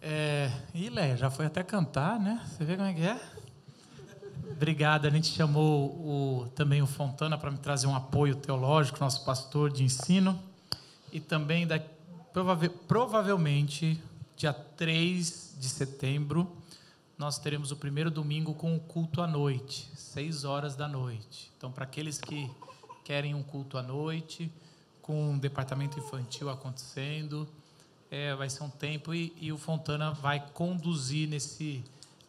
Léa, já foi até cantar, né? Você vê como é que é? Obrigado, a gente chamou também o Fontana para me trazer um apoio teológico, nosso pastor de ensino. E também, provavelmente, dia 3 de setembro, nós teremos o primeiro domingo com o culto à noite, 6 horas da noite. Então, para aqueles que querem um culto à noite, com um departamento infantil acontecendo, vai ser um tempo e o Fontana vai conduzir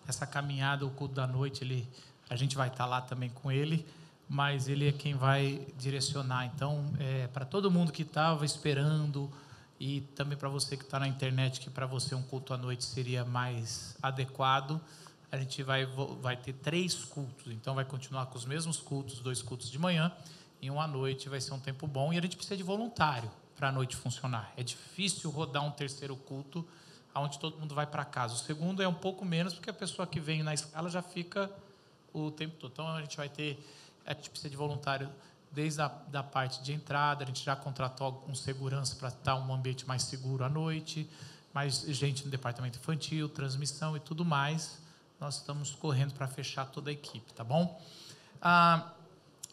essa caminhada, o culto da noite. A gente vai estar lá também com ele, mas ele é quem vai direcionar. Então, para todo mundo que estava esperando, e também para você que está na internet, que para você um culto à noite seria mais adequado, a gente vai ter 3 cultos. Então, vai continuar com os mesmos cultos, 2 cultos de manhã e um à noite. Vai ser um tempo bom e a gente precisa de voluntário para a noite funcionar. É difícil rodar um terceiro culto onde todo mundo vai para casa. O segundo é um pouco menos, porque a pessoa que vem na escala já fica o tempo todo. Então, a gente precisa de voluntário desde da parte de entrada. A gente já contratou um segurança para estar um ambiente mais seguro à noite, mais gente no departamento infantil, transmissão e tudo mais. Nós estamos correndo para fechar toda a equipe, tá bom? A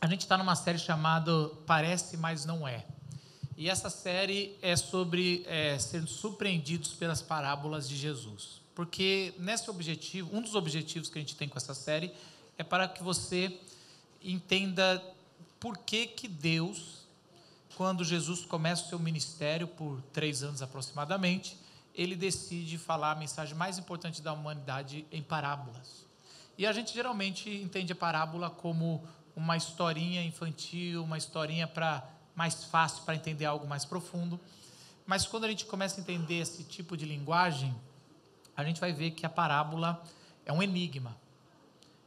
gente está numa série chamada Parece, Mas Não É. E essa série é sobre ser surpreendidos pelas parábolas de Jesus. Porque nesse objetivo, um dos objetivos que a gente tem com essa série é para que você entenda por que Deus, quando Jesus começa o seu ministério, por 3 anos aproximadamente, ele decide falar a mensagem mais importante da humanidade em parábolas. E a gente geralmente entende a parábola como uma historinha infantil, uma historinha mais fácil para entender algo mais profundo. Mas quando a gente começa a entender esse tipo de linguagem, a gente vai ver que a parábola é um enigma.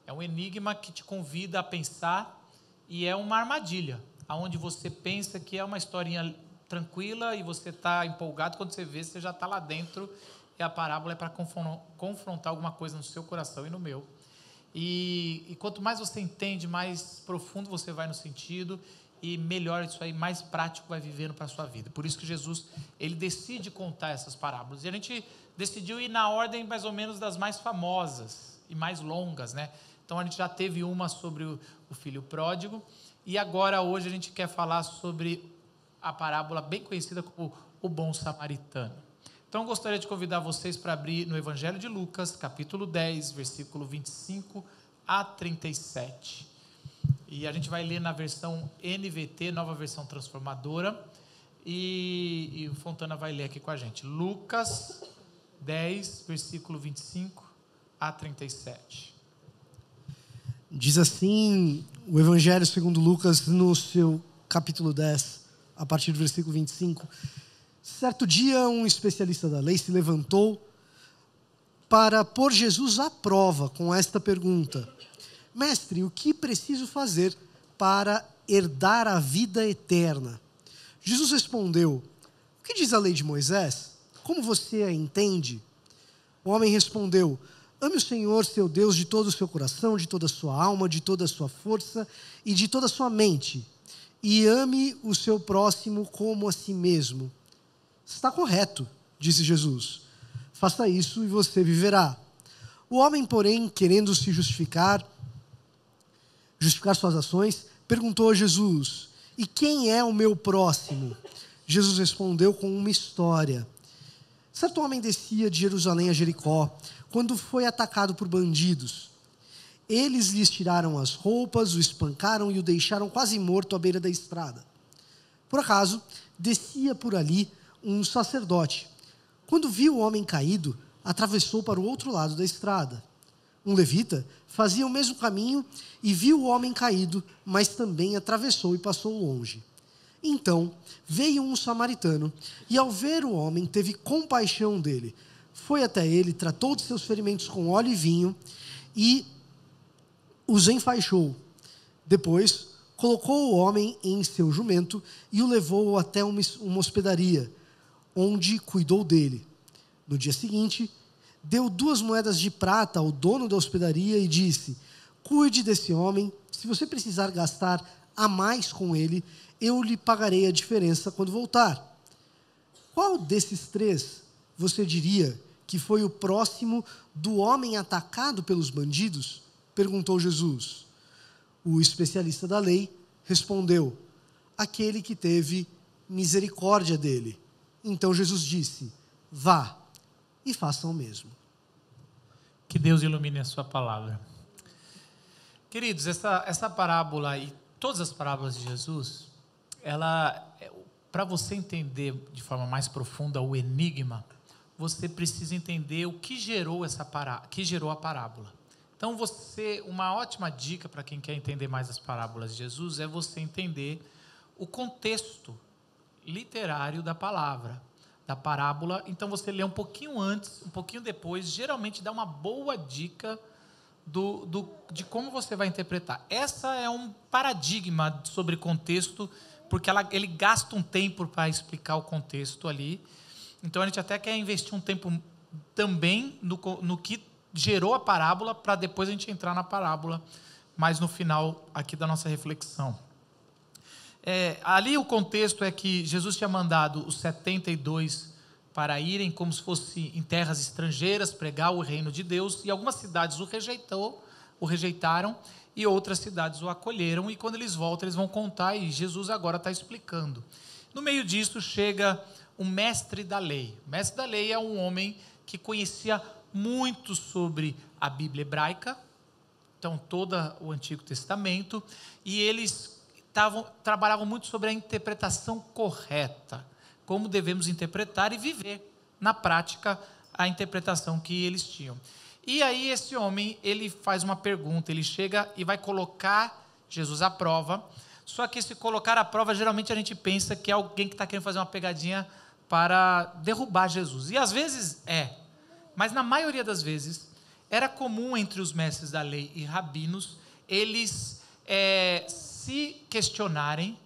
É um enigma que te convida a pensar e é uma armadilha, onde você pensa que é uma historinha tranquila e você está empolgado, quando você vê, você já está lá dentro, e a parábola é para confrontar alguma coisa no seu coração e no meu. E quanto mais você entende, mais profundo você vai no sentido, e melhor isso aí, mais prático vai vivendo para a sua vida. Por isso que Jesus, ele decide contar essas parábolas. E a gente decidiu ir na ordem mais ou menos das mais famosas e mais longas, né? Então, a gente já teve uma sobre o filho pródigo, e agora, hoje, a gente quer falar sobre a parábola bem conhecida como o bom samaritano. Então, eu gostaria de convidar vocês para abrir no Evangelho de Lucas, capítulo 10, versículo 25 a 37. E a gente vai ler na versão NVT, nova versão transformadora, e o Fontana vai ler aqui com a gente. Lucas 10, versículo 25 a 37. Diz assim o Evangelho segundo Lucas, no seu capítulo 10, a partir do versículo 25. Certo dia, um especialista da lei se levantou para pôr Jesus à prova com esta pergunta: Mestre, o que preciso fazer para herdar a vida eterna? Jesus respondeu: O que diz a lei de Moisés? Como você a entende? O homem respondeu: Ame o Senhor, seu Deus, de todo o seu coração, de toda a sua alma, de toda a sua força e de toda a sua mente. E ame o seu próximo como a si mesmo. Está correto, disse Jesus. Faça isso e você viverá. O homem, porém, querendo se justificar suas ações, perguntou a Jesus: E quem é o meu próximo? Jesus respondeu com uma história. Certo homem descia de Jerusalém a Jericó, quando foi atacado por bandidos. Eles lhes tiraram as roupas, o espancaram e o deixaram quase morto à beira da estrada. Por acaso, descia por ali um sacerdote. Quando viu o homem caído, atravessou para o outro lado da estrada. Um levita fazia o mesmo caminho e viu o homem caído, mas também atravessou e passou longe. Então, veio um samaritano e, ao ver o homem, teve compaixão dele. Foi até ele, tratou de seus ferimentos com óleo e vinho e os enfaixou. Depois, colocou o homem em seu jumento e o levou até uma hospedaria, onde cuidou dele. No dia seguinte, deu 2 moedas de prata ao dono da hospedaria e disse: Cuide desse homem, se você precisar gastar a mais com ele, eu lhe pagarei a diferença quando voltar. Qual desses 3 você diria que foi o próximo do homem atacado pelos bandidos? Perguntou Jesus. O especialista da lei respondeu: aquele que teve misericórdia dele. Então Jesus disse: vá e faça o mesmo. Que Deus ilumine a sua palavra. Queridos, essa parábola e todas as parábolas de Jesus, para você entender de forma mais profunda o enigma, você precisa entender o que gerou a parábola. Então, uma ótima dica para quem quer entender mais as parábolas de Jesus é você entender o contexto literário da parábola. Então, você lê um pouquinho antes, um pouquinho depois, geralmente dá uma boa dica de como você vai interpretar. Essa é um paradigma sobre contexto, porque ele gasta um tempo para explicar o contexto ali. Então, a gente até quer investir um tempo também no que gerou a parábola, para depois a gente entrar na parábola, mais no final aqui da nossa reflexão. Ali o contexto é que Jesus tinha mandado os 72 para irem como se fosse em terras estrangeiras, pregar o reino de Deus, e algumas cidades o rejeitaram, e outras cidades o acolheram, e quando eles voltam, eles vão contar, e Jesus agora está explicando. No meio disso chega um mestre da lei. O mestre da lei é um homem que conhecia muito sobre a Bíblia hebraica, então todo o Antigo Testamento, e eles trabalhavam muito sobre a interpretação correta, como devemos interpretar e viver na prática a interpretação que eles tinham. E aí esse homem, ele faz uma pergunta, ele chega e vai colocar Jesus à prova, só que esse colocar à prova, geralmente a gente pensa que é alguém que está querendo fazer uma pegadinha para derrubar Jesus, e às vezes mas na maioria das vezes, era comum entre os mestres da lei e rabinos, eles se questionarem,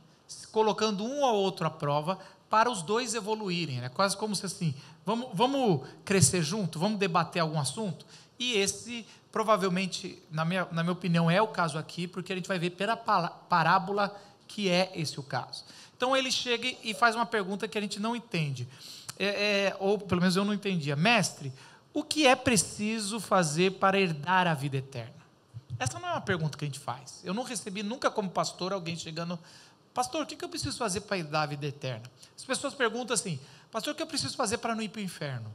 colocando um ao outro à prova, para os dois evoluírem. É quase como se assim, vamos crescer junto, vamos debater algum assunto? E esse, provavelmente, na minha opinião, é o caso aqui, porque a gente vai ver pela parábola que é esse o caso. Então ele chega e faz uma pergunta que a gente não entende, ou pelo menos eu não entendia. Mestre, o que é preciso fazer para herdar a vida eterna? Essa não é uma pergunta que a gente faz. Eu não recebi nunca como pastor alguém chegando: pastor, o que eu preciso fazer para herdar a vida eterna? As pessoas perguntam assim: pastor, o que eu preciso fazer para não ir para o inferno?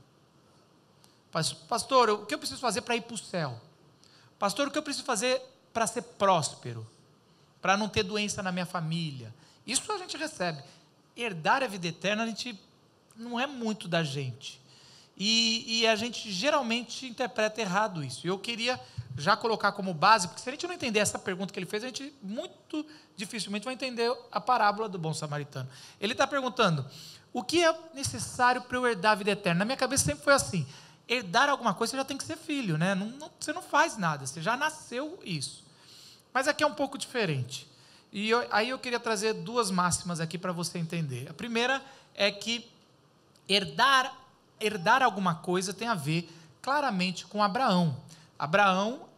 Pastor, o que eu preciso fazer para ir para o céu? Pastor, o que eu preciso fazer para ser próspero? Para não ter doença na minha família? Isso a gente recebe. Herdar a vida eterna, a gente não é muito da gente. E a gente geralmente interpreta errado isso. E eu queria já colocar como base, porque se a gente não entender essa pergunta que ele fez, a gente muito dificilmente vai entender a parábola do bom samaritano. Ele está perguntando: o que é necessário para eu herdar a vida eterna? Na minha cabeça sempre foi assim: herdar alguma coisa, você já tem que ser filho, né? Você não faz nada, você já nasceu isso. Mas aqui é um pouco diferente. E aí eu queria trazer duas máximas aqui para você entender. A primeira é que herdar alguma coisa tem a ver claramente com Abraão. Abraão,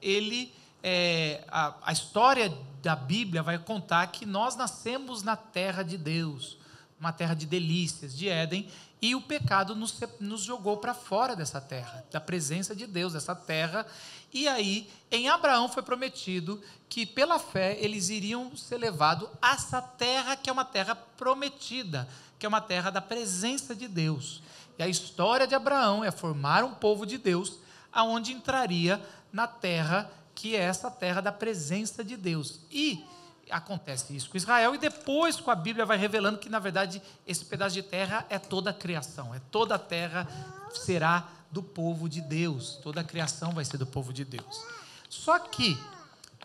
a história da Bíblia vai contar que nós nascemos na terra de Deus, uma terra de delícias, de Éden, e o pecado nos jogou para fora dessa terra, da presença de Deus, dessa terra. E aí, em Abraão foi prometido que pela fé eles iriam ser levados a essa terra que é uma terra prometida, que é uma terra da presença de Deus. E a história de Abraão é formar um povo de Deus, aonde entraria na terra que é essa terra da presença de Deus. E acontece isso com Israel, e depois com a Bíblia vai revelando que, na verdade, esse pedaço de terra é toda a criação, toda a terra será do povo de Deus, toda a criação vai ser do povo de Deus. Só que,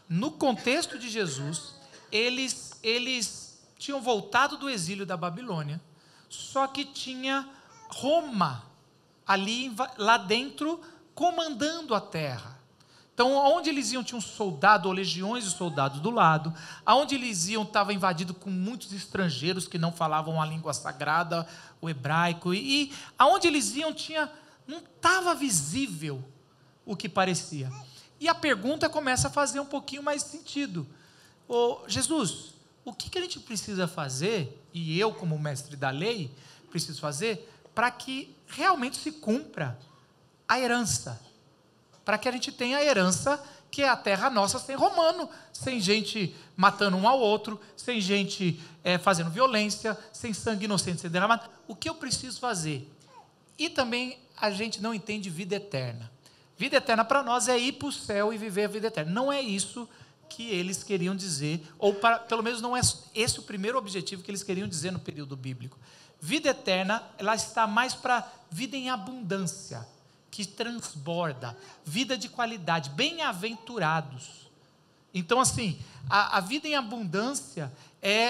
no contexto de Jesus, eles tinham voltado do exílio da Babilônia, só que tinha Roma lá dentro comandando a terra. Então, onde eles iam, tinha um soldado ou legiões de soldados do lado. Aonde eles iam, estava invadido com muitos estrangeiros que não falavam a língua sagrada, o hebraico. E aonde eles iam, não estava visível o que parecia. E a pergunta começa a fazer um pouquinho mais sentido. Jesus, o que a gente precisa fazer, e eu, como mestre da lei, preciso fazer, para que realmente se cumpra a herança. Para que a gente tenha a herança, que é a terra nossa, sem romano, sem gente matando um ao outro, sem gente fazendo violência, sem sangue inocente ser derramado. O que eu preciso fazer? E também a gente não entende vida eterna. Vida eterna para nós é ir para o céu e viver a vida eterna. Não é isso que eles queriam dizer, ou pelo menos não é esse o primeiro objetivo que eles queriam dizer no período bíblico. Vida eterna, ela está mais para vida em abundância, que transborda, vida de qualidade, bem-aventurados. Então, assim, a vida em abundância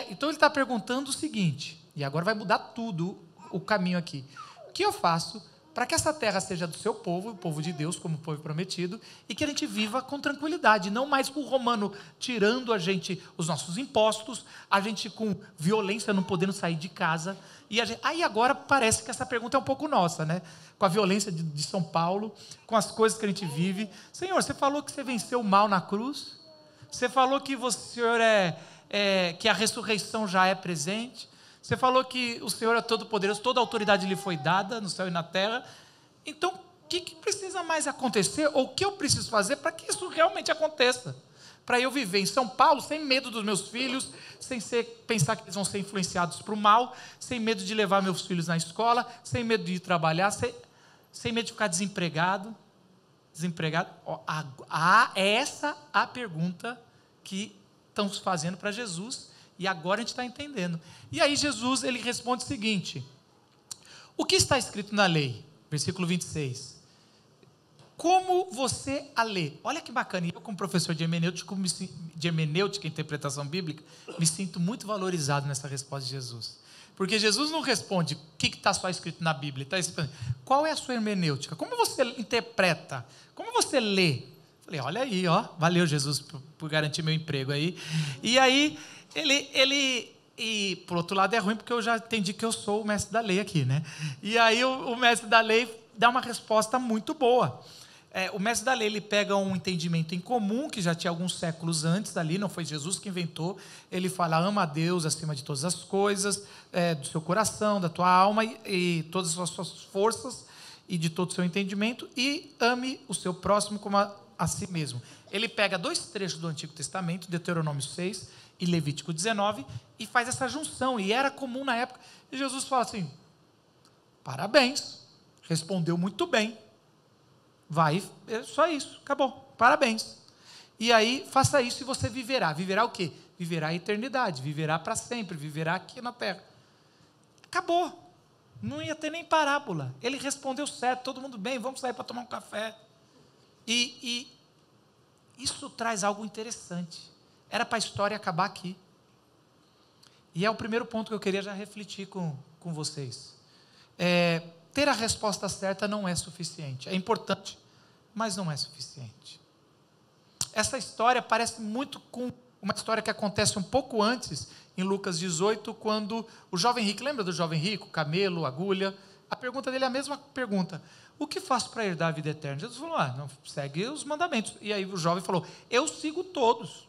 então ele está perguntando o seguinte, e agora vai mudar tudo o caminho aqui. O que eu faço para que essa terra seja do seu povo, o povo de Deus, como povo prometido, e que a gente viva com tranquilidade, não mais com o romano tirando a gente os nossos impostos, a gente com violência não podendo sair de casa. Aí agora parece que essa pergunta é um pouco nossa, né? Com a violência de São Paulo, com as coisas que a gente vive. Senhor, você falou que você venceu o mal na cruz, você falou que o Senhor que a ressurreição já é presente, você falou que o Senhor é todo poderoso, toda a autoridade lhe foi dada no céu e na terra. Então, o que precisa mais acontecer? Ou o que eu preciso fazer para que isso realmente aconteça? Para eu viver em São Paulo sem medo dos meus filhos, sem pensar que eles vão ser influenciados para o mal, sem medo de levar meus filhos na escola, sem medo de ir trabalhar, sem medo de ficar desempregado. É essa a pergunta que estão fazendo para Jesus. E agora a gente está entendendo. E aí Jesus, ele responde o seguinte: o que está escrito na lei? Versículo 26. Como você a lê? Olha que bacana. E eu, como professor de hermenêutica e interpretação bíblica, me sinto muito valorizado nessa resposta de Jesus. Porque Jesus não responde o que está só escrito na Bíblia. Ele está escrito, qual é a sua hermenêutica? Como você interpreta? Como você lê? Falei, olha aí, ó, valeu Jesus por garantir meu emprego aí. E aí... E por outro lado é ruim porque eu já entendi que eu sou o mestre da lei aqui, né? E aí o mestre da lei dá uma resposta muito boa. O mestre da lei, ele pega um entendimento em comum, que já tinha alguns séculos antes ali, não foi Jesus que inventou. Ele fala, ama a Deus acima de todas as coisas, do seu coração, da tua alma e todas as suas forças e de todo o seu entendimento, e ame o seu próximo como a si mesmo. Ele pega 2 trechos do Antigo Testamento, Deuteronômio 6 e Levítico 19, e faz essa junção, e era comum na época. E Jesus fala assim, parabéns, respondeu muito bem, vai, é só isso, acabou, parabéns. E aí, faça isso e você viverá. Viverá o quê? Viverá a eternidade, viverá para sempre, viverá aqui na terra. Acabou, não ia ter nem parábola. Ele respondeu certo, todo mundo bem, vamos sair para tomar um café. E isso traz algo interessante. Era para a história acabar aqui. E é o primeiro ponto que eu queria já refletir com vocês. Ter a resposta certa não é suficiente. É importante, mas não é suficiente. Essa história parece muito com uma história que acontece um pouco antes, em Lucas 18, quando o jovem rico, lembra do jovem rico, camelo, agulha? A pergunta dele é a mesma pergunta. O que faço para herdar a vida eterna? Jesus falou, não, segue os mandamentos. E aí o jovem falou, eu sigo todos.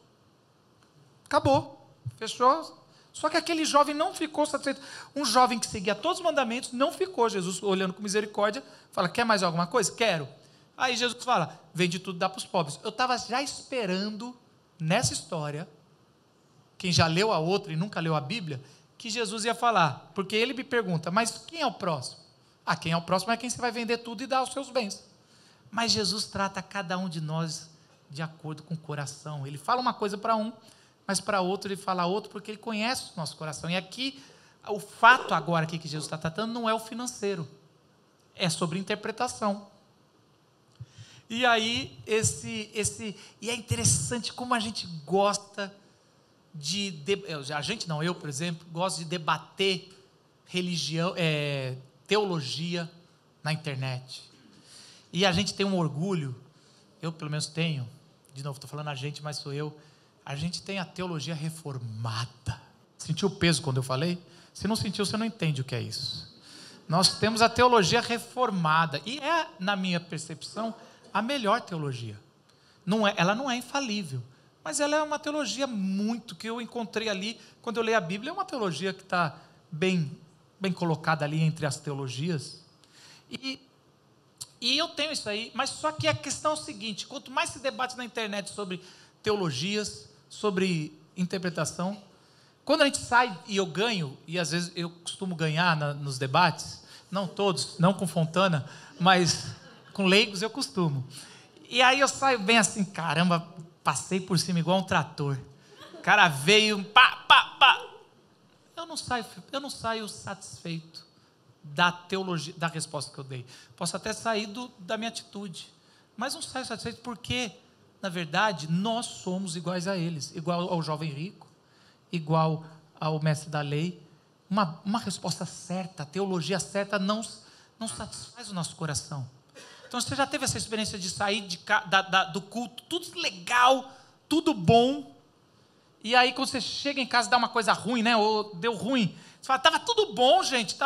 Acabou, fechou. Só que aquele jovem não ficou satisfeito. Um jovem que seguia todos os mandamentos não ficou. Jesus, olhando com misericórdia, fala, quer mais alguma coisa? Quero. Aí Jesus fala, vende tudo e dá para os pobres. Eu estava já esperando, nessa história, quem já leu a outra e nunca leu a Bíblia, que Jesus ia falar. Porque ele me pergunta, mas quem é o próximo? Quem é o próximo é quem você vai vender tudo e dar os seus bens. Mas Jesus trata cada um de nós de acordo com o coração. Ele fala uma coisa para um, mas para outro ele fala outro, porque ele conhece o nosso coração. E aqui, o fato agora aqui que Jesus está tratando não é o financeiro, é sobre interpretação. E aí, e é interessante como a gente gosta eu, por exemplo, gosto de debater religião, teologia na internet. E a gente tem um orgulho, eu pelo menos tenho, de novo, estou falando a gente, mas sou eu, a gente tem a teologia reformada. Sentiu o peso quando eu falei? Se não sentiu, você não entende o que é isso. Nós temos a teologia reformada, e na minha percepção, a melhor teologia. Ela não é infalível, mas ela é uma teologia muito, que eu encontrei ali, quando eu leio a Bíblia, é uma teologia que está bem colocada ali entre as teologias. E E eu tenho isso aí, mas só que a questão é o seguinte, quanto mais se debate na internet sobre teologias, sobre interpretação, quando a gente sai e eu ganho, e às vezes eu costumo ganhar nos debates, não todos, não com Fontana, mas com leigos eu costumo. E aí eu saio bem assim, caramba, passei por cima igual um trator. O cara veio, pá, pá, pá. Eu não saio satisfeito da teologia, da resposta que eu dei. Posso até sair da minha atitude, mas não saio satisfeito porque, na verdade, nós somos iguais a eles, igual ao jovem rico, igual ao mestre da lei. Uma resposta certa, a teologia certa não satisfaz o nosso coração. Então você já teve essa experiência de sair do culto, tudo legal, tudo bom, e aí quando você chega em casa dá uma coisa ruim, né? Ou deu ruim, você fala, estava tudo bom, gente,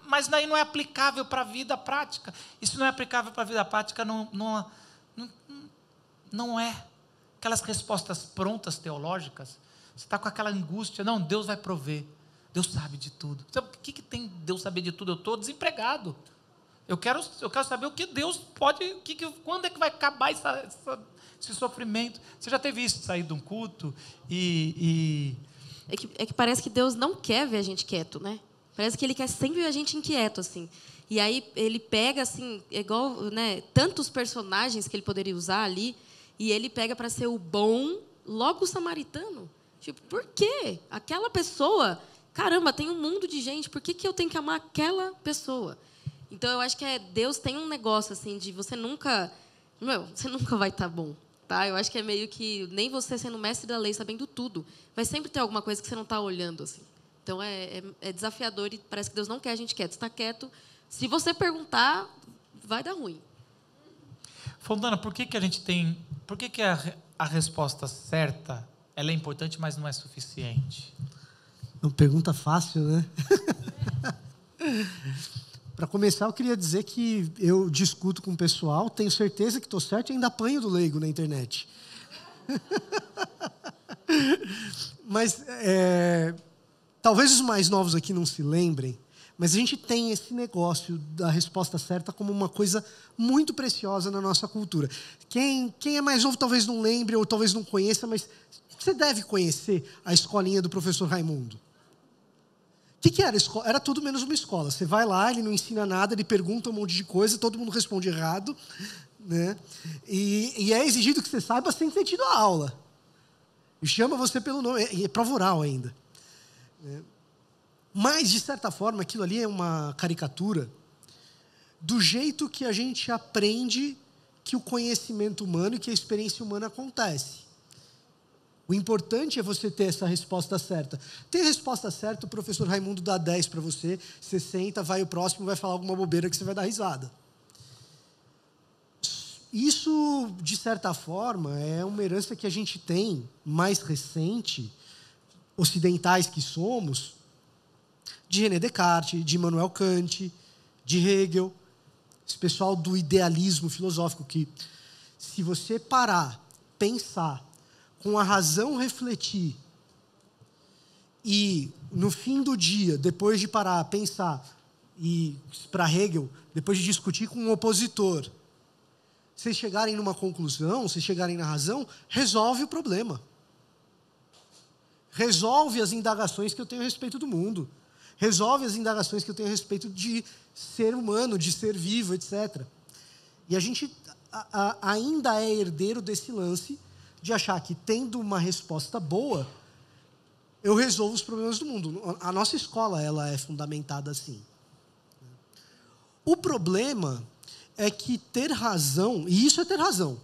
mas daí não é aplicável para a vida prática. Isso não é aplicável para a vida prática, não é aquelas respostas prontas teológicas. Você está com aquela angústia, não, Deus vai prover, Deus sabe de tudo. Sabe, o que tem Deus saber de tudo? Eu estou desempregado. Eu quero saber o que Deus pode, quando é que vai acabar esse sofrimento. Você já teve isso, de sair de um culto É que parece que Deus não quer ver a gente quieto, né? Parece que Ele quer sempre ver a gente inquieto, assim. E aí Ele pega, assim, igual, né, tantos personagens que Ele poderia usar ali, e Ele pega para ser o bom, logo o samaritano. Tipo, por quê? Aquela pessoa, caramba, tem um mundo de gente, por que eu tenho que amar aquela pessoa? Então, eu acho que Deus tem um negócio, assim, de você nunca vai estar bom, tá? Eu acho que é meio que, nem você sendo mestre da lei, sabendo tudo, vai sempre ter alguma coisa que você não está olhando, assim. Então, é desafiador e parece que Deus não quer a gente quieto. Você está quieto, se você perguntar, vai dar ruim. Fontana, por que a resposta certa, ela é importante, mas não é suficiente? Uma pergunta fácil, né? Para começar, eu queria dizer que eu discuto com o pessoal, tenho certeza que estou certo e ainda apanho do leigo na internet. Mas, talvez os mais novos aqui não se lembrem, mas a gente tem esse negócio da resposta certa como uma coisa muito preciosa na nossa cultura. Quem é mais novo talvez não lembre ou talvez não conheça, mas você deve conhecer a escolinha do professor Raimundo. O que era a escola? Era tudo menos uma escola. Você vai lá, ele não ensina nada, ele pergunta um monte de coisa, todo mundo responde errado, né? E é exigido que você saiba sem ter tido a aula. E chama você pelo nome, e é prova oral ainda. Mas, de certa forma, aquilo ali é uma caricatura do jeito que a gente aprende que o conhecimento humano e que a experiência humana acontece. O importante é você ter essa resposta certa. Tem a resposta certa, o professor Raimundo dá 10 para você, você senta, vai o próximo, vai falar alguma bobeira que você vai dar risada. Isso, de certa forma, é uma herança que a gente tem, mais recente, ocidentais que somos, de René Descartes, de Immanuel Kant, de Hegel, esse pessoal do idealismo filosófico que, se você parar, pensar, com a razão refletir, e no fim do dia, depois de parar, pensar, e para Hegel, depois de discutir com um opositor, vocês chegarem numa conclusão, vocês chegarem na razão, resolve o problema. Resolve as indagações que eu tenho a respeito do mundo. Resolve as indagações que eu tenho a respeito de ser humano, de ser vivo, etc. E a gente ainda é herdeiro desse lance de achar que, tendo uma resposta boa, eu resolvo os problemas do mundo. A nossa escola, ela é fundamentada assim. O problema é que ter razão, e isso é ter razão,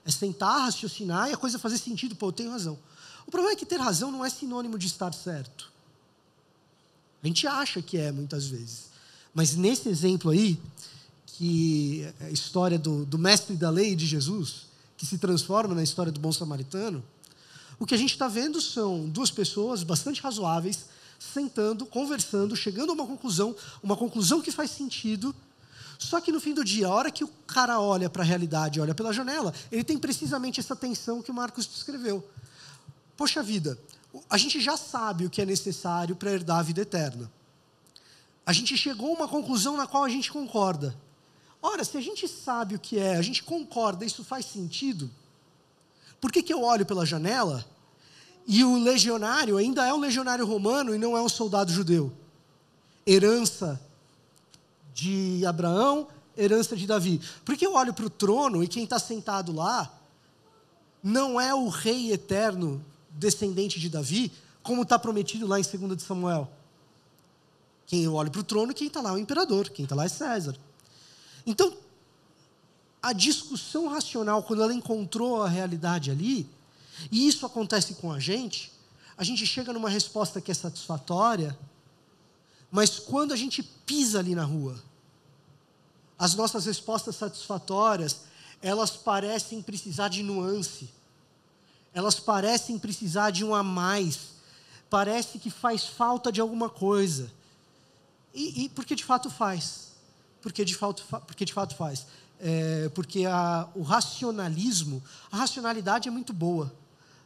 é sentar, raciocinar e a coisa fazer sentido, pô, eu tenho razão. O problema é que ter razão não é sinônimo de estar certo. A gente acha que é, muitas vezes. Mas nesse exemplo aí, que é a história do mestre da lei de Jesus, que se transforma na história do bom samaritano, o que a gente está vendo são duas pessoas bastante razoáveis, sentando, conversando, chegando a uma conclusão que faz sentido, só que no fim do dia, a hora que o cara olha para a realidade, olha pela janela, ele tem precisamente essa tensão que o Marcos descreveu. Poxa vida, a gente já sabe o que é necessário para herdar a vida eterna. A gente chegou a uma conclusão na qual a gente concorda. Ora, se a gente sabe o que é, a gente concorda, isso faz sentido, por que eu olho pela janela e o legionário ainda é um legionário romano e não é um soldado judeu? Herança de Abraão, herança de Davi. Por que eu olho para o trono e quem está sentado lá não é o rei eterno, descendente de Davi, como está prometido lá em 2 de Samuel? Quem eu olho para o trono, quem está lá é o imperador, quem está lá é César. Então, a discussão racional, quando ela encontrou a realidade ali, e isso acontece com a gente chega numa resposta que é satisfatória, mas quando a gente pisa ali na rua, as nossas respostas satisfatórias, elas parecem precisar de nuance, elas parecem precisar de um a mais, parece que faz falta de alguma coisa. E porque de fato faz. Porque de fato faz. Porque o racionalismo, a racionalidade é muito boa,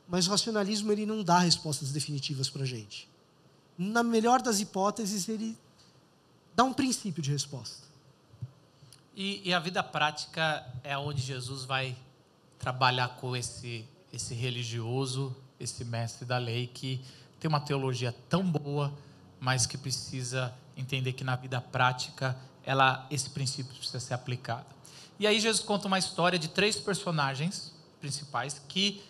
mas o racionalismo ele não dá respostas definitivas para a gente. Na melhor das hipóteses, ele dá um princípio de resposta. E a vida prática é onde Jesus vai trabalhar com esse religioso, esse mestre da lei, que tem uma teologia tão boa, mas que precisa entender que na vida prática, esse princípio precisa ser aplicado. E aí Jesus conta uma história de 3 personagens principais, que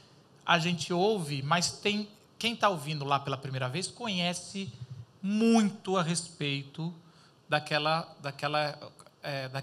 a gente ouve, mas quem está ouvindo lá pela primeira vez, conhece muito a respeito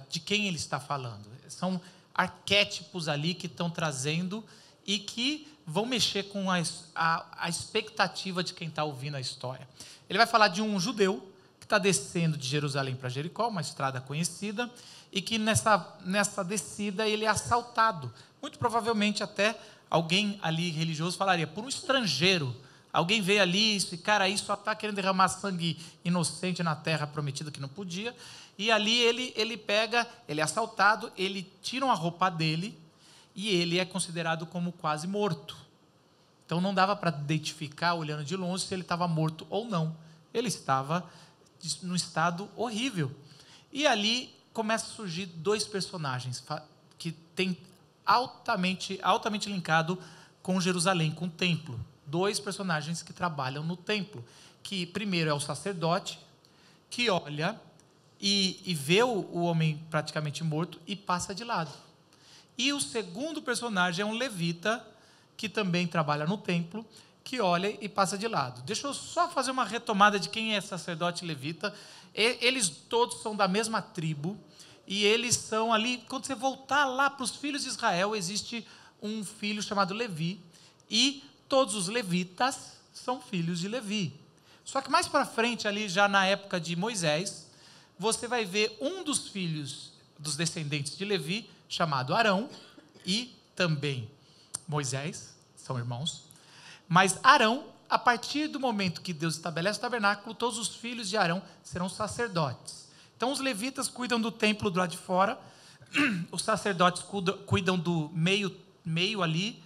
de quem ele está falando. São arquétipos ali que estão trazendo e que vão mexer com a expectativa de quem está ouvindo a história. Ele vai falar de um judeu que está descendo de Jerusalém para Jericó, uma estrada conhecida, e que nessa descida ele é assaltado. Muito provavelmente até alguém ali religioso falaria, por um estrangeiro. Alguém veio ali, esse cara aí só está querendo derramar sangue inocente na terra prometida que não podia. E ali ele é assaltado, ele tira a roupa dele e ele é considerado como quase morto. Então não dava para identificar, olhando de longe, se ele estava morto ou não. Ele estava num estado horrível. E ali começa a surgir 2 personagens que têm altamente linkado com Jerusalém, com o templo. 2 personagens que trabalham no templo, que primeiro é o sacerdote, que olha e vê o homem praticamente morto e passa de lado. E o segundo personagem é um levita, que também trabalha no templo, que olha e passa de lado. Deixa eu só fazer uma retomada de quem é sacerdote e levita. Eles todos são da mesma tribo, e eles são ali, quando você voltar lá para os filhos de Israel, existe um filho chamado Levi, e todos os levitas são filhos de Levi. Só que mais para frente, ali já na época de Moisés, você vai ver um dos filhos dos descendentes de Levi, chamado Arão, e também Moisés, são irmãos. Mas Arão, a partir do momento que Deus estabelece o tabernáculo, todos os filhos de Arão serão sacerdotes. Então os levitas cuidam do templo do lado de fora, os sacerdotes cuidam do meio ali,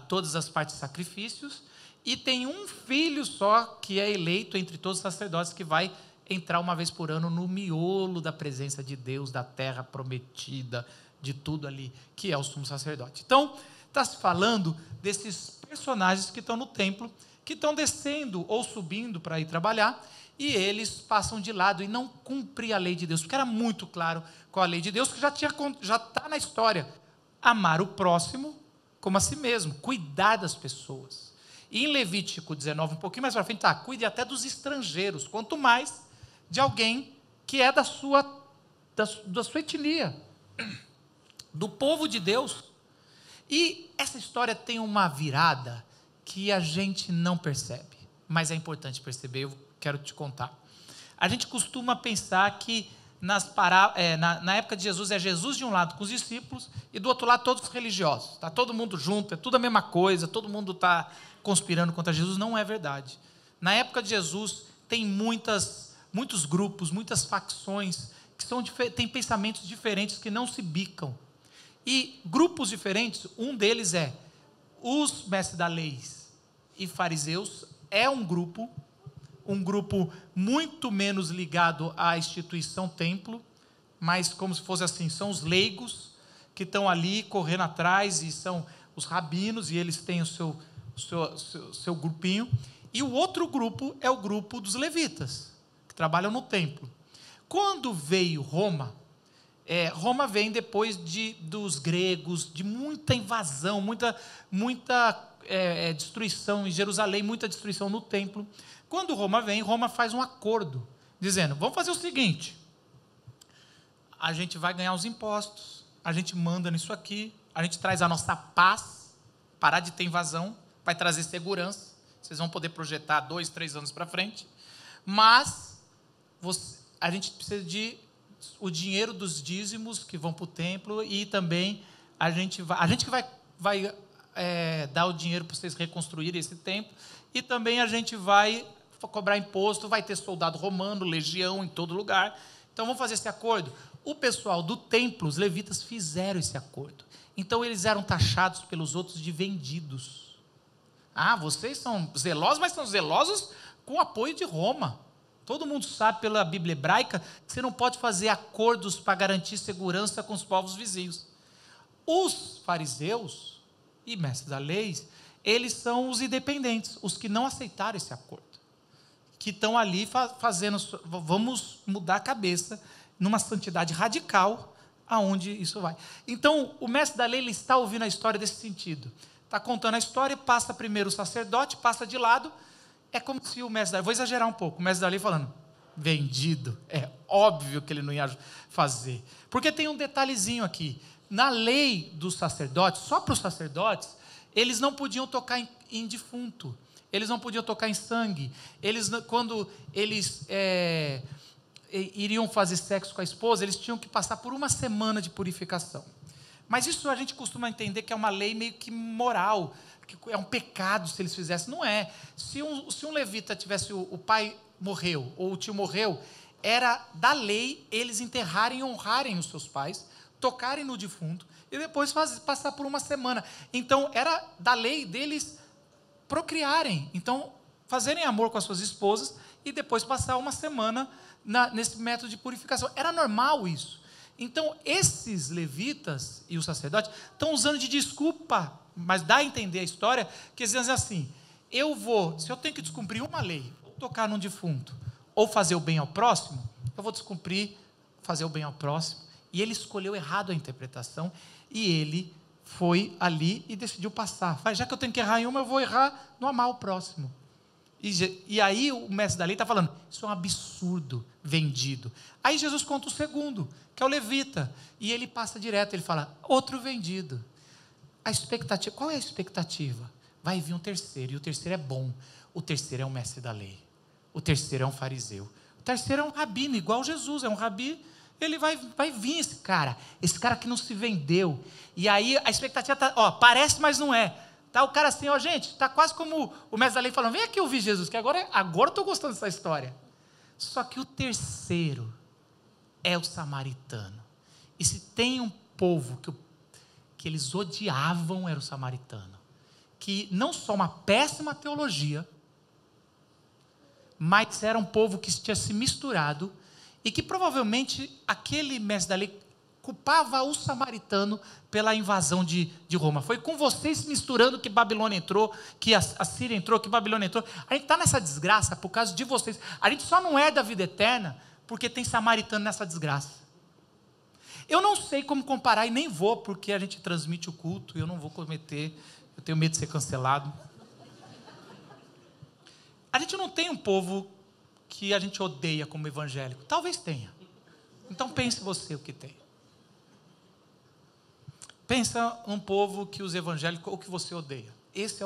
todas as partes de sacrifícios, e tem um filho só que é eleito entre todos os sacerdotes, que vai entrar uma vez por ano no miolo da presença de Deus, da terra prometida, de tudo ali, que é o sumo sacerdote. Então, está se falando desses personagens que estão no templo, que estão descendo ou subindo para ir trabalhar, e eles passam de lado e não cumprem a lei de Deus, porque era muito claro qual a lei de Deus, que já está na história: amar o próximo como a si mesmo, cuidar das pessoas. E em Levítico 19, um pouquinho mais para frente, cuide até dos estrangeiros, quanto mais de alguém que é da sua etnia, do povo de Deus. E essa história tem uma virada que a gente não percebe, mas é importante perceber, eu quero te contar. A gente costuma pensar que na época de Jesus, é Jesus de um lado com os discípulos e do outro lado todos os religiosos. Está todo mundo junto, é tudo a mesma coisa, todo mundo está conspirando contra Jesus. Não é verdade. Na época de Jesus tem muitos grupos, muitas facções, que têm pensamentos diferentes, que não se bicam. E grupos diferentes, um deles é os mestres da lei e fariseus, é um grupo muito menos ligado à instituição templo, mas como se fosse assim, são os leigos que estão ali correndo atrás, e são os rabinos, e eles têm o seu grupinho. E o outro grupo é o grupo dos levitas, que trabalham no templo. Quando veio Roma, Roma vem depois dos gregos, de muita invasão, muita destruição em Jerusalém, muita destruição no templo. Quando Roma vem, Roma faz um acordo, dizendo, vamos fazer o seguinte, a gente vai ganhar os impostos, a gente manda nisso aqui, a gente traz a nossa paz, parar de ter invasão, vai trazer segurança, vocês vão poder projetar 2, 3 anos para frente, mas a gente precisa o dinheiro dos dízimos que vão para o templo, e também a gente que vai dar o dinheiro para vocês reconstruírem esse templo, e também a gente vai cobrar imposto, vai ter soldado romano, legião em todo lugar. Então vamos fazer esse acordo. O pessoal do templo, os levitas, fizeram esse acordo. Então eles eram taxados pelos outros de vendidos. Vocês são zelosos, mas são zelosos com o apoio de Roma. Todo mundo sabe pela Bíblia hebraica que você não pode fazer acordos para garantir segurança com os povos vizinhos. Os fariseus e mestres da lei, eles são os independentes, os que não aceitaram esse acordo, que estão ali fazendo, vamos mudar a cabeça, numa santidade radical, aonde isso vai. Então, o mestre da lei, ele está ouvindo a história desse sentido. Está contando a história, passa primeiro o sacerdote, passa de lado. É como se o mestre da lei, vou exagerar um pouco, o mestre da lei falando, vendido, é óbvio que ele não ia fazer. Porque tem um detalhezinho aqui, na lei dos sacerdotes, só para os sacerdotes, eles não podiam tocar em defunto, eles não podiam tocar em sangue, quando eles iriam fazer sexo com a esposa, eles tinham que passar por uma semana de purificação. Mas isso a gente costuma entender que é uma lei meio que moral, que é um pecado se eles fizessem. Não é. Se um levita tivesse, o pai morreu, ou o tio morreu, era da lei eles enterrarem e honrarem os seus pais, tocarem no defunto, e depois passar por uma semana. Então, era da lei deles procriarem, então, fazerem amor com as suas esposas, e depois passar uma semana nesse método de purificação. Era normal isso. Então, esses levitas e os sacerdotes estão usando de desculpa, mas dá a entender a história, que eles dizem assim, se eu tenho que descumprir uma lei, ou tocar num defunto, ou fazer o bem ao próximo, eu vou descumprir, fazer o bem ao próximo. E ele escolheu errado a interpretação, e ele foi ali e decidiu passar. Já que eu tenho que errar em uma, eu vou errar no amar o próximo. E aí o mestre da lei está falando, isso é um absurdo, vendido. Aí Jesus conta o segundo, que é o levita, e ele passa direto, ele fala, outro vendido. A expectativa, qual é a expectativa? Vai vir um terceiro, e o terceiro é bom. O terceiro é um mestre da lei. O terceiro é um fariseu. O terceiro é um rabino, igual Jesus, é um rabi. Ele vai vir esse cara que não se vendeu. E aí a expectativa está, parece, mas não é. Tá o cara assim, gente, está quase como o mestre da lei falando, vem aqui ouvir Jesus, que agora eu estou gostando dessa história. Só que o terceiro é o samaritano. E se tem um povo que eles odiavam, era o samaritano. Que não só uma péssima teologia, mas era um povo que tinha se misturado, e que provavelmente aquele mestre da lei culpava o samaritano pela invasão de Roma. Foi com vocês misturando que Babilônia entrou, que a Síria entrou, que Babilônia entrou. A gente está nessa desgraça por causa de vocês. A gente só não é da vida eterna porque tem samaritano nessa desgraça. Eu não sei como comparar e nem vou, porque a gente transmite o culto e eu não vou cometer, eu tenho medo de ser cancelado. A gente não tem um povo que a gente odeia como evangélico. Talvez tenha. Então pense você o que tem. Pensa num povo que os evangélicos, ou que você odeia. Esse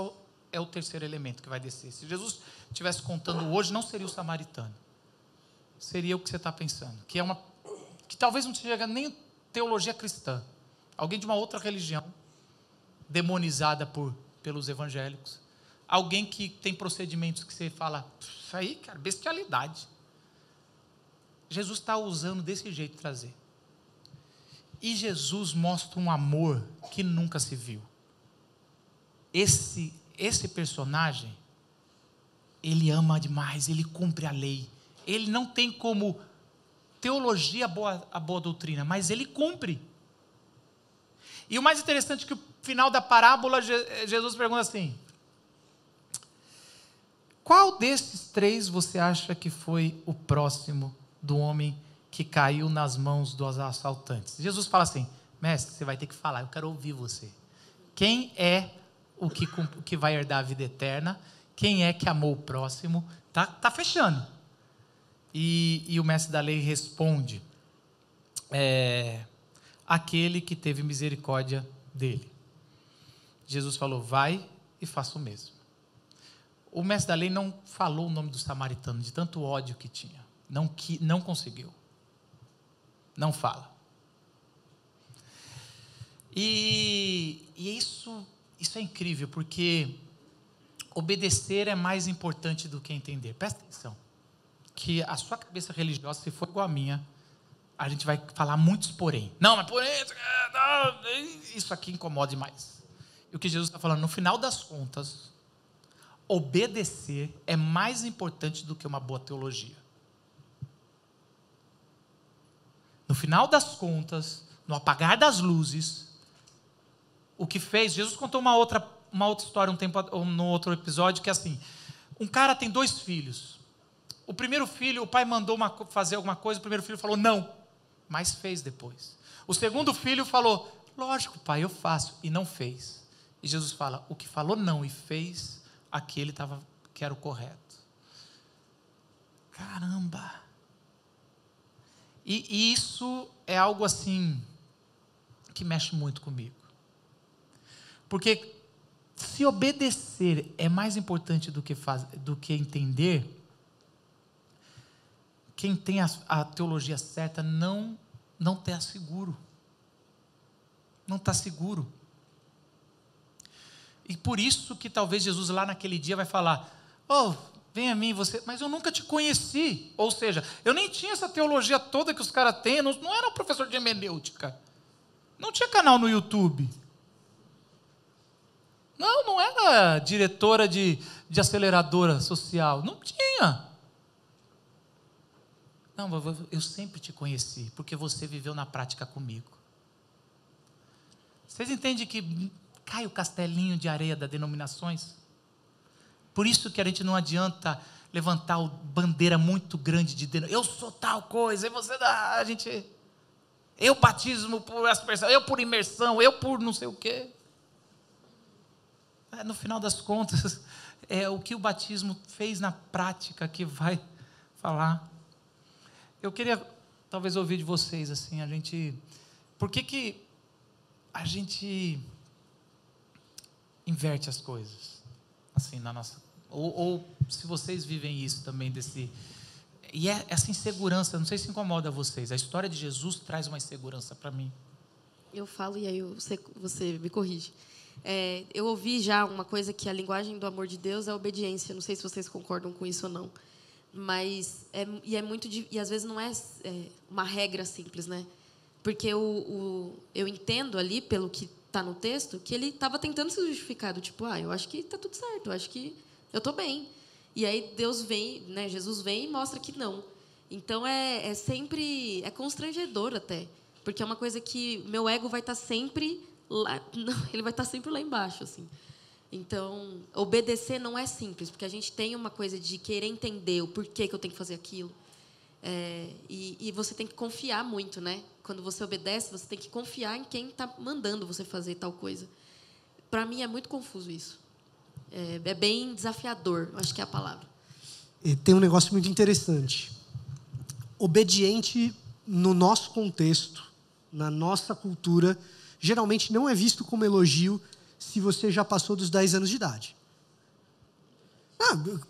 é o terceiro elemento que vai descer. Se Jesus estivesse contando hoje, não seria o samaritano. Seria o que você está pensando. Que talvez não seja nem teologia cristã. Alguém de uma outra religião, demonizada pelos evangélicos. Alguém que tem procedimentos que você fala, isso aí, cara, bestialidade. Jesus está usando desse jeito trazer. E Jesus mostra um amor que nunca se viu. Esse personagem, ele ama demais, ele cumpre a lei. Ele não tem como teologia, a boa doutrina, mas ele cumpre. E o mais interessante é que no final da parábola, Jesus pergunta assim: qual desses 3 você acha que foi o próximo do homem que caiu nas mãos dos assaltantes? Jesus fala assim: mestre, você vai ter que falar, eu quero ouvir você. Quem é o que vai herdar a vida eterna? Quem é que amou o próximo? Tá fechando. E o mestre da lei responde: aquele que teve misericórdia dele. Jesus falou: vai e faça o mesmo. O mestre da lei não falou o nome do samaritano, de tanto ódio que tinha. Não conseguiu. Não fala. E isso é incrível, porque obedecer é mais importante do que entender. Presta atenção, que a sua cabeça religiosa, se for igual a minha, a gente vai falar muitos porém. Não, mas porém, isso aqui incomoda demais. E o que Jesus está falando, no final das contas, obedecer é mais importante do que uma boa teologia. No final das contas, no apagar das luzes, o que fez, Jesus contou uma outra história no outro episódio, que é assim: um cara tem 2 filhos. O primeiro filho, o pai mandou fazer alguma coisa, o primeiro filho falou não, mas fez depois. O segundo filho falou: lógico, pai, eu faço, e não fez. E Jesus fala: o que falou não e fez, aquele que era o correto. Caramba! E isso é algo assim que mexe muito comigo. Porque se obedecer é mais importante do que entender, quem tem a teologia certa não está seguro. Não está seguro. E por isso que talvez Jesus lá naquele dia vai falar: vem a mim você, mas eu nunca te conheci. Ou seja, eu nem tinha essa teologia toda que os caras têm, não era um professor de hermenêutica, não tinha canal no YouTube, não era diretora de aceleradora social, não tinha. Não, eu sempre te conheci, porque você viveu na prática comigo. Vocês entendem que cai o castelinho de areia das denominações? Por isso que a gente não adianta levantar bandeira muito grande de eu sou tal coisa, e você dá, eu batismo por aspersão, eu por imersão, eu por não sei o quê. No final das contas, é o que o batismo fez na prática que vai falar. Eu queria talvez ouvir de vocês assim, por que a gente inverte as coisas assim na nossa, ou se vocês vivem isso também e essa insegurança, não sei se incomoda vocês. A história de Jesus traz uma insegurança para mim. Eu falo e aí você me corrige. Eu ouvi já uma coisa, que a linguagem do amor de Deus é a obediência. Não sei se vocês concordam com isso ou não, mas é muito, e às vezes não é uma regra simples, né? Porque eu entendo ali, pelo que está no texto, que ele estava tentando se justificar, do tipo, eu acho que está tudo certo, eu acho que eu estou bem. E aí Deus vem, né, Jesus vem e mostra que não. Então sempre constrangedor até, porque é uma coisa que meu ego vai estar sempre lá, ele vai estar sempre lá embaixo, assim. Então, obedecer não é simples, porque a gente tem uma coisa de querer entender o porquê que eu tenho que fazer aquilo. E você tem que confiar muito, né? Quando você obedece, você tem que confiar em quem está mandando você fazer tal coisa. Para mim é muito confuso isso. É bem desafiador, acho que é a palavra. E tem um negócio muito interessante. Obediente, no nosso contexto, na nossa cultura, geralmente não é visto como elogio se você já passou dos 10 anos de idade.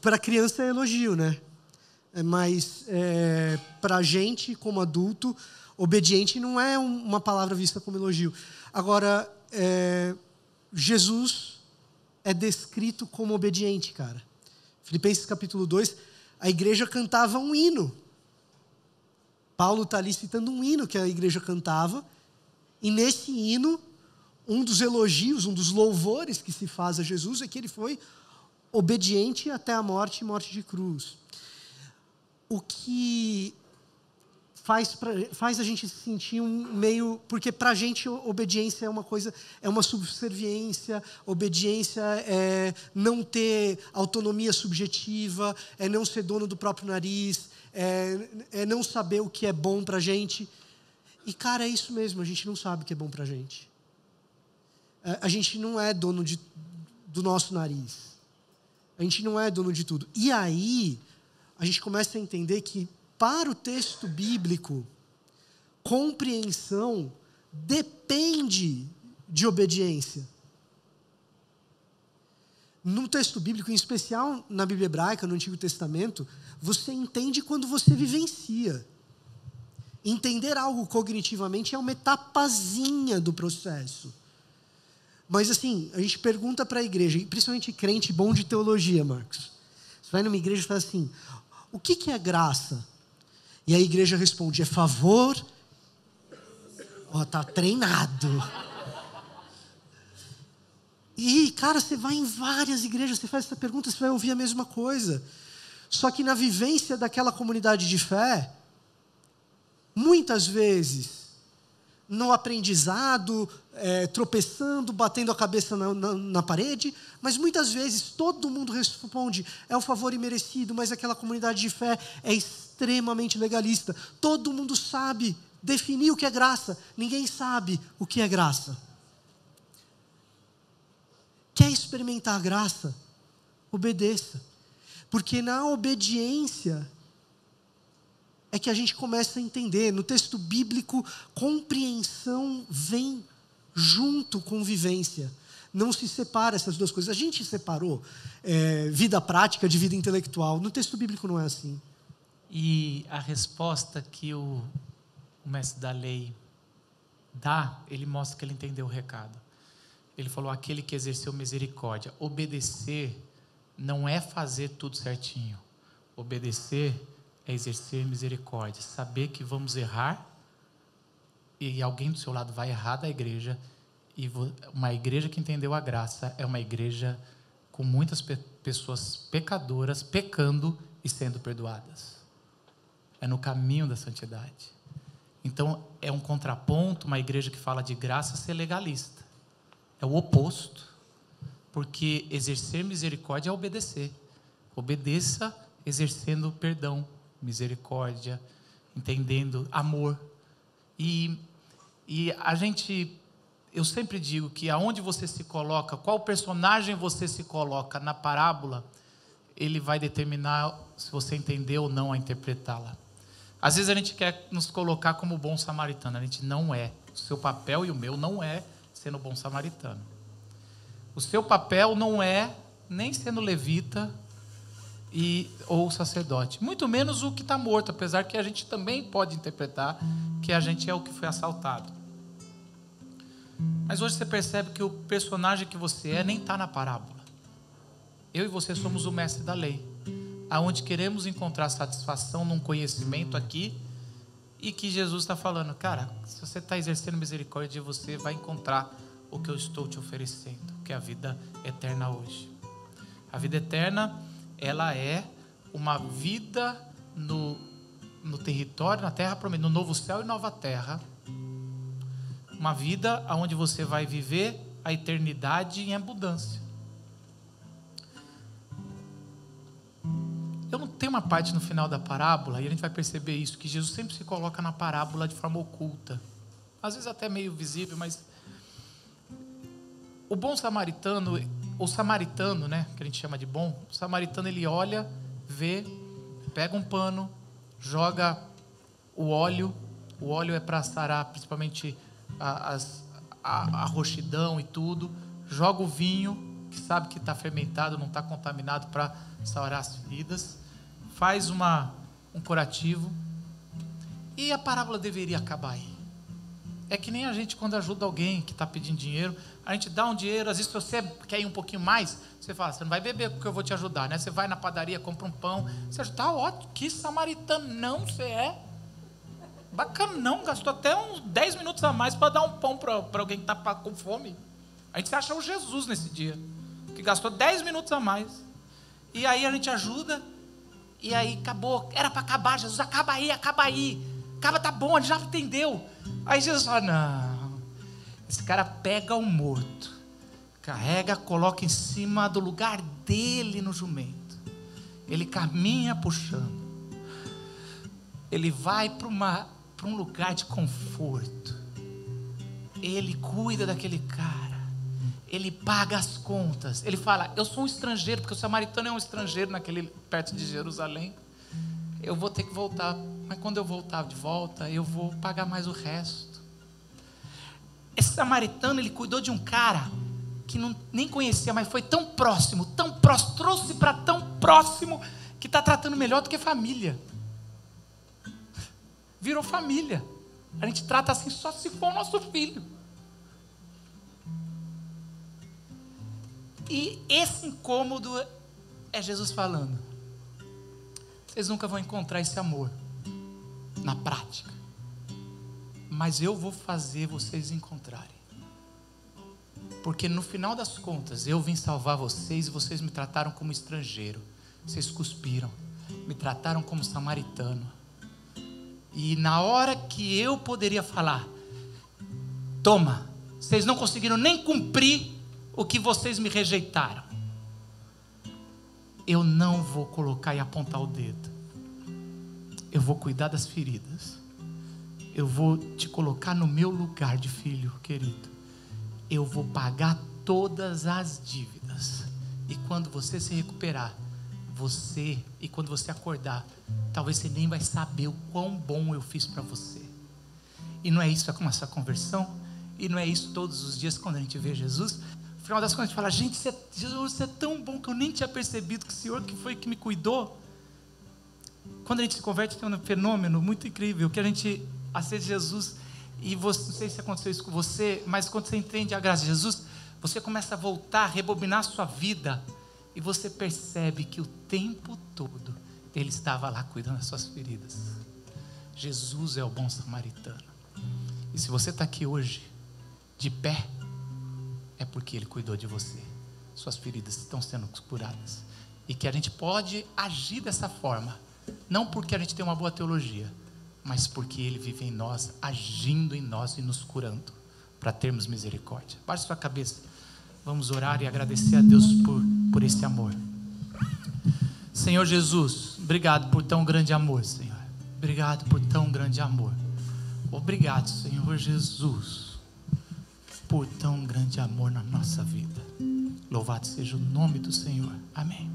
Para criança é elogio, né? Mas para a gente, como adulto, obediente não é uma palavra vista como elogio. Agora, Jesus é descrito como obediente, cara. Filipenses capítulo 2, a igreja cantava um hino. Paulo está ali citando um hino que a igreja cantava, e nesse hino, um dos elogios, um dos louvores que se faz a Jesus é que ele foi obediente até a morte e morte de cruz. O que faz a gente se sentir um meio... Porque para a gente obediência é uma coisa, é uma subserviência, obediência é não ter autonomia subjetiva, é não ser dono do próprio nariz, é não saber o que é bom para a gente. E, cara, é isso mesmo, a gente não sabe o que é bom para a gente. A gente não é dono do nosso nariz. A gente não é dono de tudo. E aí, a gente começa a entender que, para o texto bíblico, compreensão depende de obediência. No texto bíblico, em especial na Bíblia hebraica, no Antigo Testamento, você entende quando você vivencia. Entender algo cognitivamente é uma etapazinha do processo. Mas assim, a gente pergunta para a igreja, e principalmente crente bom de teologia, Marcos. Você vai numa igreja e fala assim, o que é graça? E a igreja responde, é favor... Tá treinado. E, cara, você vai em várias igrejas, você faz essa pergunta, você vai ouvir a mesma coisa. Só que na vivência daquela comunidade de fé, muitas vezes, no aprendizado, tropeçando, batendo a cabeça na parede, mas muitas vezes todo mundo responde, é o favor imerecido, mas aquela comunidade de fé é extremamente legalista. Todo mundo sabe definir o que é graça, ninguém sabe o que é graça. Quer experimentar a graça? Obedeça. Porque na obediência é que a gente começa a entender. No texto bíblico, compreensão vem junto com vivência. Não se separa essas duas coisas. A gente separou vida prática de vida intelectual. No texto bíblico não é assim. E a resposta que o mestre da lei dá, ele mostra que ele entendeu o recado. Ele falou, aquele que exerceu misericórdia. Obedecer não é fazer tudo certinho. Obedecer é exercer misericórdia. Saber que vamos errar e alguém do seu lado vai errar da igreja. E uma igreja que entendeu a graça é uma igreja com muitas pessoas pecadoras, pecando e sendo perdoadas. É no caminho da santidade. Então, é um contraponto, uma igreja que fala de graça ser legalista. É o oposto. Porque exercer misericórdia é obedecer. Obedeça exercendo perdão, misericórdia, entendendo amor. E eu sempre digo que aonde você se coloca, qual personagem você se coloca na parábola, ele vai determinar se você entendeu ou não a interpretá-la. Às vezes a gente quer nos colocar como bom samaritano, a gente não é. O seu papel e o meu não é sendo bom samaritano. O seu papel não é nem sendo levita ou sacerdote, muito menos o que está morto, apesar que a gente também pode interpretar que a gente é o que foi assaltado. Mas hoje você percebe que o personagem que você é nem está na parábola. Eu e você somos o mestre da lei, aonde queremos encontrar satisfação num conhecimento aqui, e que Jesus está falando, cara, se você está exercendo misericórdia, você vai encontrar o que eu estou te oferecendo, que é a vida eterna hoje. A vida eterna, ela é uma vida no território, na terra prometida, no novo céu e nova terra. Uma vida onde você vai viver a eternidade em abundância. Eu não tenho uma parte no final da parábola, e a gente vai perceber isso, que Jesus sempre se coloca na parábola de forma oculta. Às vezes até meio visível, mas... O bom samaritano, o samaritano, né, que a gente chama de bom, o samaritano ele olha, vê, pega um pano, joga o óleo é para sarar principalmente a roxidão e tudo, joga o vinho, que sabe que está fermentado, não está contaminado, para sarar as feridas, faz um curativo, e a parábola deveria acabar aí. É que nem a gente quando ajuda alguém que está pedindo dinheiro, a gente dá um dinheiro, às vezes se você quer ir um pouquinho mais, você fala, você não vai beber porque eu vou te ajudar, né? Você vai na padaria, compra um pão, você está ótimo, que samaritano não você é. Bacana não, gastou até uns 10 minutos a mais para dar um pão para alguém que está com fome. A gente se acha o Jesus nesse dia, que gastou 10 minutos a mais. E aí a gente ajuda, e aí acabou, era para acabar, Jesus, acaba aí, cara, tá bom, ele já atendeu. Aí Jesus fala, não, esse cara pega o morto, carrega, coloca em cima do lugar dele no jumento, ele caminha puxando, ele vai para um lugar de conforto, ele cuida daquele cara, ele paga as contas, ele fala, eu sou um estrangeiro, porque o samaritano é um estrangeiro perto de Jerusalém, eu vou ter que voltar, mas quando eu voltar de volta, eu vou pagar mais o resto. Esse samaritano, ele cuidou de um cara que nem conhecia, mas foi tão próximo, trouxe para tão próximo, que está tratando melhor do que família. Virou família. A gente trata assim só se for o nosso filho. E esse incômodo é Jesus falando, vocês nunca vão encontrar esse amor na prática, mas eu vou fazer vocês encontrarem, porque no final das contas eu vim salvar vocês e vocês me trataram como estrangeiro, vocês cuspiram, me trataram como samaritano, e na hora que eu poderia falar, toma, vocês não conseguiram nem cumprir o que vocês me rejeitaram, eu não vou colocar e apontar o dedo, eu vou cuidar das feridas, eu vou te colocar no meu lugar de filho querido, eu vou pagar todas as dívidas, e quando você se recuperar, e quando você acordar, talvez você nem vai saber o quão bom eu fiz para você. E não é isso com essa conversão, e não é isso todos os dias quando a gente vê Jesus. No final das contas a gente fala, gente, Jesus, você é tão bom que eu nem tinha percebido que o Senhor que foi que me cuidou. Quando a gente se converte, tem um fenômeno muito incrível, que a gente aceita Jesus, e você, não sei se aconteceu isso com você, mas quando você entende a graça de Jesus, você começa a voltar, rebobinar a sua vida, e você percebe que o tempo todo Ele estava lá cuidando das suas feridas. Jesus é o bom samaritano. E se você está aqui hoje, de pé, é porque Ele cuidou de você. Suas feridas estão sendo curadas. E que a gente pode agir dessa forma, não porque a gente tem uma boa teologia, mas porque Ele vive em nós, agindo em nós e nos curando, para termos misericórdia. Baixe sua cabeça, vamos orar e agradecer a Deus por esse amor. Senhor Jesus, obrigado por tão grande amor, Senhor. Obrigado por tão grande amor. Obrigado, Senhor Jesus, por tão grande amor na nossa vida. Louvado seja o nome do Senhor. Amém.